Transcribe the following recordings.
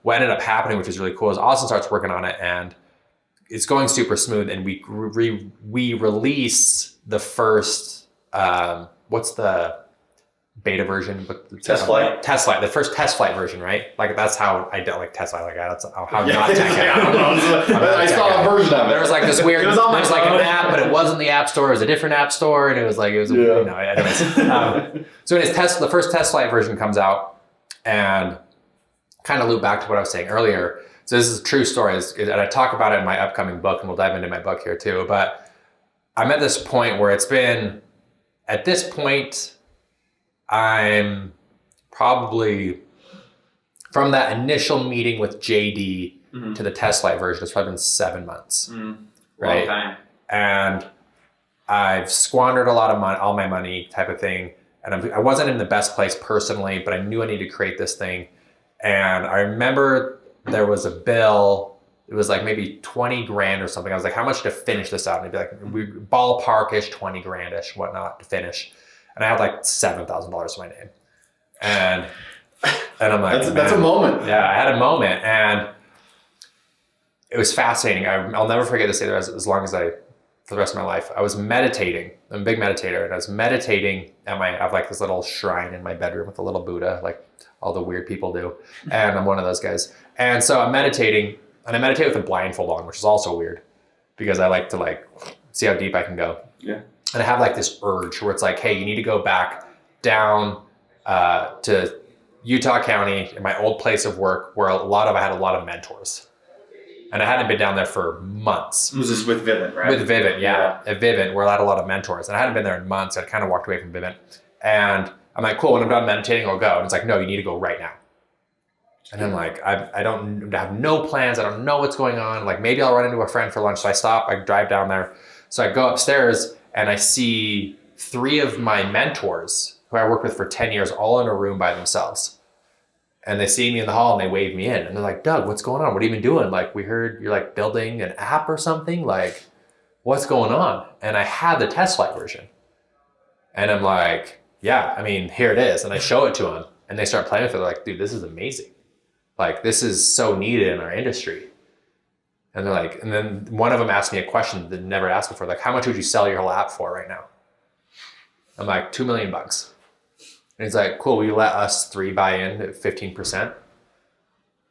what ended up happening, which is really cool, is Austin starts working on it and it's going super smooth. And we release the first, what's the beta version? Test flight. Test flight. The first test flight version, right? Like that's how I don't like test flight. Like that's how not tech. I saw a version of it. There was like this weird. There was like an app, but it wasn't the app store. It was a different app store, and it was anyways. So the first test flight version comes out, and kind of loop back to what I was saying earlier. So this is a true story, and I talk about it in my upcoming book, and we'll dive into my book here too. But I'm at this point where at this point, I'm probably from that initial meeting with JD to the test flight version, it's probably been 7 months, right? Long time. And I've squandered a lot of money, all my money type of thing. And I wasn't in the best place personally, but I knew I needed to create this thing. And I remember there was a bill, it was like maybe 20 grand or something. I was like, how much to finish this out? And it'd be like ballpark-ish, 20 grand-ish, whatnot to finish. And I had like $7,000 to my name. And I'm like, that's a moment. Yeah, I had a moment. And it was fascinating. I'll never forget this either as long as for the rest of my life. I was meditating. I'm a big meditator. And I was meditating I have like this little shrine in my bedroom with a little Buddha, like all the weird people do. And I'm one of those guys. And so I'm meditating, and I meditate with a blindfold on, which is also weird because I like to see how deep I can go. Yeah. And I have like this urge where it's like, hey, you need to go back down to Utah County, in my old place of work, where I had a lot of mentors. And I hadn't been down there for months. Was this with Vivint, right? With Vivint, yeah. At Vivint, where I had a lot of mentors. And I hadn't been there in months. I'd kind of walked away from Vivint. And I'm like, cool, when I'm done meditating, I'll go. And it's like, no, you need to go right now. And I'm like, I don't have no plans. I don't know what's going on. Like maybe I'll run into a friend for lunch. So I stop, I drive down there. So I go upstairs and I see 3 of my mentors who I worked with for 10 years, all in a room by themselves. And they see me in the hall and they wave me in. And they're like, Doug, what's going on? What have you been doing? Like, we heard you're like building an app or something. Like, what's going on? And I had the test flight version. And I'm like, yeah, I mean, here it is. And I show it to them and they start playing with it. They're like, dude, this is amazing. Like, this is so needed in our industry. And they're like, and then one of them asked me a question that never asked before. Like, how much would you sell your whole app for right now? I'm like, $2 million. And he's like, cool, will you let us 3 buy in at 15%?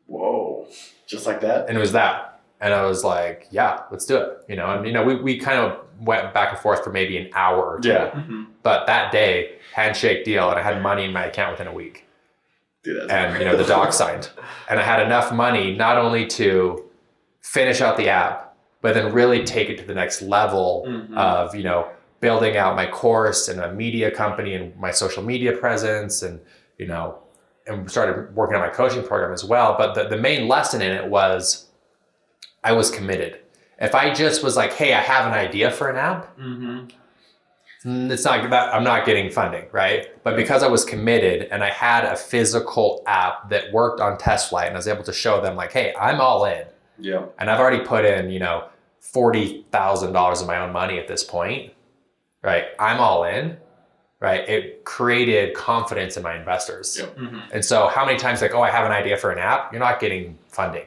Whoa, just like that? And it was that. And I was like, yeah, let's do it. And we kind of went back and forth for maybe an hour or two. Yeah. Mm-hmm. But that day, handshake deal, and I had money in my account within a week. Dude, and the doc signed. And I had enough money not only to finish out the app, but then really take it to the next level of, building out my course and a media company and my social media presence and started working on my coaching program as well. But the main lesson in it was I was committed. If I just was like, hey, I have an idea for an app, it's not that I'm not getting funding, right? But because I was committed and I had a physical app that worked on test flight and I was able to show them like, hey, I'm all in. Yeah. And I've already put in, $40,000 of my own money at this point. Right, I'm all in, right? It created confidence in my investors. Yep. And so how many times I have an idea for an app, you're not getting funding.